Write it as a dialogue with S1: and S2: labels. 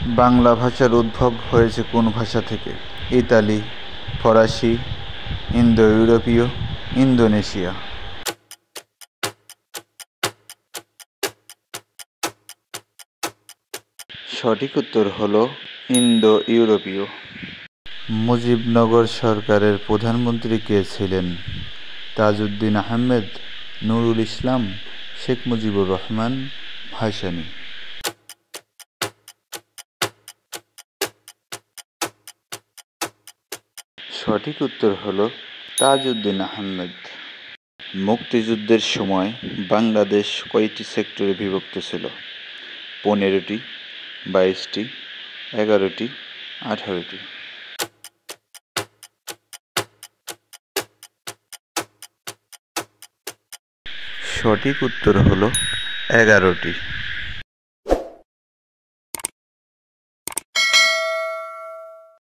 S1: বাংলা ভাষার উদ্ভব হয়েছে কোন ভাষা থেকে? ইতালি, ফরাসি, ইন্দো ইউরোপীয়, ইন্দোনেশিয়া। সঠিক উত্তর হলো ইন্দো ইউরোপীয়। মুজিবনগর সরকারের প্রধানমন্ত্রী কে ছিলেন? তাজউদ্দিন আহমেদ, নুরুল ইসলাম, শেখ মুজিবুর রহমান, ভাসানী। সঠিক উত্তর হলো তাজউদ্দিন আহমেদ। মুক্তিযুদ্ধের সময় বাংলাদেশ কয়টি সেক্টরে বিভক্ত ছিল? 15টি, 22টি, 11টি, 18টি। সঠিক উত্তর হলো 11টি।